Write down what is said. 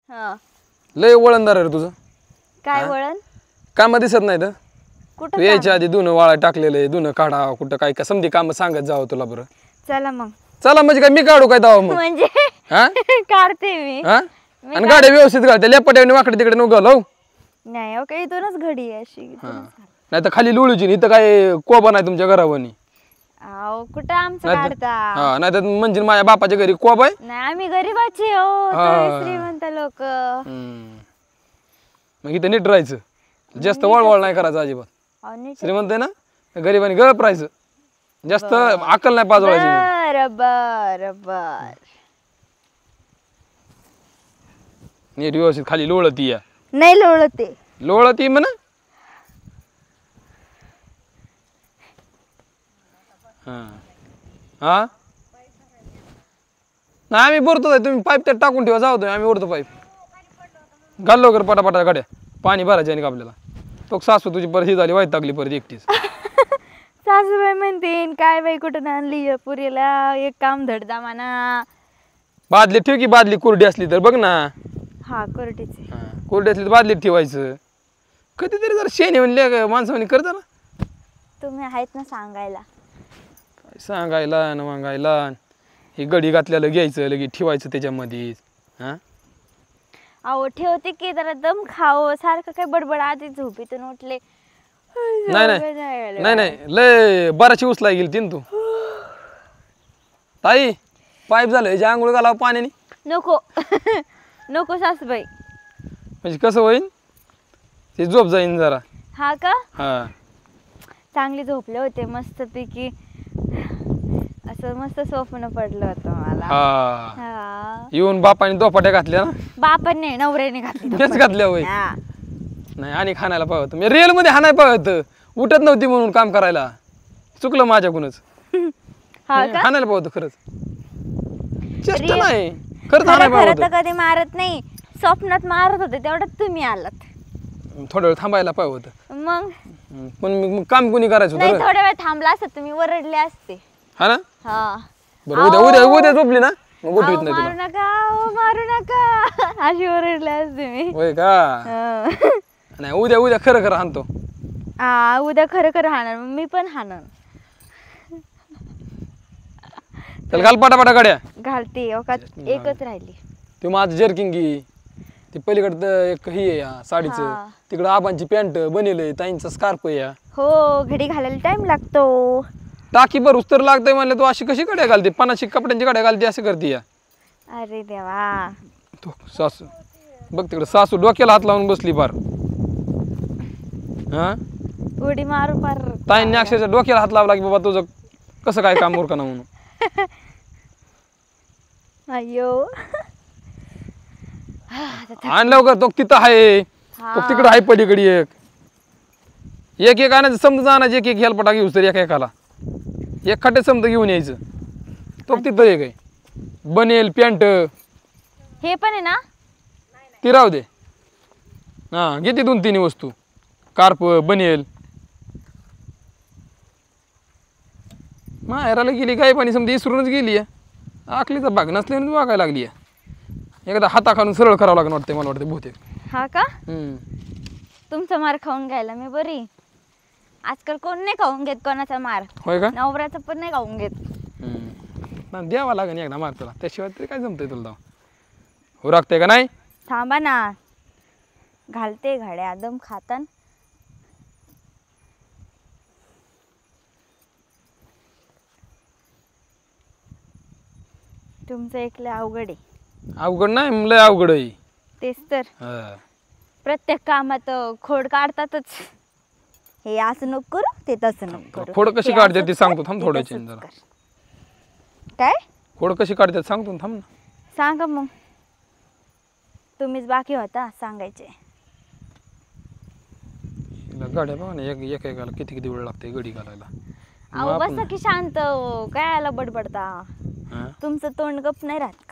हा लय वळणदार रे तुझं. काय वळण? काम दिसत नाही तर कुठं तू यायच्या आधी धुणं वाळा टाकलेलं आहे, धुणं काढा कुठं काय का समधी काम सांगत जावं तुला बरं. चला मग. चला म्हणजे काय मी काढू काय दावा मग म्हणजे हा काढते मी. हा आणि गाड्या व्यवस्थित घालते लेपट्याने वाकडे तिकडे नको घालव. नाही ओके इथूनच घडी आहे अशी नाही तर खाली लुळूची इथं काय कोबा नाही तुमच्या घरावनी. अहो कुठं आमचं काढता. हा नाही तर म्हणजे माझ्या बापाच्या घरी कोबा आहे. नाही आम्ही गरीबाची हो तुम्ही श्रीमंत लोक. मग इथं नीट राहायचं, जास्त वळवळ नाही करायचं अजिबात. श्रीमंत आहे ना गरीबाने गळप राहायचं, जास्त अक्कल नाही पाजवायची. बर बर बर नीट व्यवस्थित खाली लोळती या. नाही लोळते लोळती म्हणा. हा नाही आम्ही भरतो, तुम्ही पाईप त्यात टाकून ठेवा जाऊ तुम्ही, आम्ही ओढतो पाईप. घाल लवकर पटापटा गाड्या, पाणी भरायचे आणि आपल्याला. तो सासू तुझी परत ही झाली वाईट टाकली परत एकटीच. सासूबाई म्हणते काय बाई कुठून आणली पुरीला, एक काम धडदा म्हणा. बादली ठेव की, बादली कोरडी असली तर बघ ना. हा कोरडीचे कोरडी असली तर बादलीत ठेवायचं. कधीतरी जर शेणी म्हणले माणसं म्हणे करता ना. तुम्ही आहेत ना सांगायला. काय सांगायला न वांगायला. हे गडी घातल्याला घ्यायचं लगे ठेवायचं त्याच्यामध्ये. हा अहो ठेवते की जरा दम खाओ, सारखं काय बडबड आधी झोपीतून उठले. नाही नाही नाही नाही लय बराची उचला गेली तीन तू. ताई पाईप झालं याची आंघोळ घालावं पाण्याने. नको नको सासूबाई. म्हणजे कसं होईल ते झोप जाईन जरा. हा का हा चांगले झोपले होते मस्त पैकी, असं मस्त स्वप्न पडलं होतं मला. हा हा येऊन बापाने दोपाट्या घातल्या ना. बापाने नाही नवऱ्याने घातली. तेच घातल्या होय. हा. नाही आणि खाण्याला पाहत मी रिअल मध्ये हाणाय पाहत, उठत नव्हती म्हणून काम करायला. चुकलं माझ्याकडूनच. हा का हाणायला पाहत खरंच. चेष्टा Real- नाही खरंच खरं हाणाय खरं पाहत. तर कधी मारत नाही, स्वप्नात मारत होते तेवढ्यात तुम्ही आलात. थोडा वेळ थांबायला पाहत. मग पण मग काम कोणी करायचं नाही होतं रे? थोड्या वेळ थांबला असत तुम्ही वरडले असते. हा ना. हा बरं उद्या उद्या उद्या झोपली ना मग उठवीत नाही मारू तुला. नका मारू नका अशी ओरडले असते मी. होय का. हं. नाही उद्या उद्या खरं खरं हाणतो. हा उद्या खरं खरं हाणार मी पण हाणार. चल घाल पटापटा गाड्या. घालते एकच राहिली. ते माझं जर्किंगी ते पलीकडं एक ही आहे या साडीचं. हा. तिकडं आबांची पॅन्ट बनेल ताईंचा स्कार्फ आहे या. हो घडी घालायला टाइम लागतो. टाकी भरूस तर लागतंय म्हणलं तू अशी कशी गाड्या घालते, 50 कपड्यांची गाड्या घालते असे करते या. अरे देवा तो सासू बघ तिकडं सासू डोक्याला हात लावून बसली फार. हा उडी मारू पार. ताईंनी अक्षरशः डोक्याला हात लावला की बाबा तुझं कसं काय काम उरका ना म्हणून. अयो आण लवकर तो तिथं आहे, तो तिकडं आहे पलीकडे एक. एक एक आणायचं समजा आणायचं एक एक हेल्पटा घेऊस तर एका एकाला एक खड्डे समजा घेऊन यायचं. तो तिथं एक आहे बनेल पॅन्ट हे पण आहे ना. ती राहू दे. हा घेते 2-3 वस्तू कार्प बनेल. माहेराला गेली काय पाणी समजा इसरूनच गेली आहे. आखलीचा भाग नसल्याने वागायला लागली आहे. एकदा हाता खालून सरळ करावं लागणार वाटतं मला वाटतं बहुतेक. हा का तुमचा मार खाऊन घ्यायला मी बरी. आजकाल कोण नाही खाऊन घेत कोणाचा मार. होय का. नवऱ्याचा पण नाही खाऊन घेत. द्यावा लागेल एकदा मार तुला, त्याशिवाय तरी काय जमतंय तुला. हो राखते का नाही. थांबा ना घालते घड्या दम खातान. तुमचं एकलं अवघड आहे. अवघड नाही लय अवघड आहे. तेच तर हा. प्रत्येक कामात खोड काढतातच. हे असं नको करू ते तसं नको करू. खोड कशी हे काढते असंच ती सांगतो कर, थांब ते थोड्याची तसंच जरा. कर. काय खोड कशी काढतात सांगतो ना, थांब ना. सांगा मग. तुम्हीच बाकी होता सांगायचे. हिला गाड्या बघा ना एक एकाला किती किती वेळ लागते गडी घालायला. अहो बसा की शांत काय आला बडबडता. हा? तुमचं तोंड गप नाही राहत.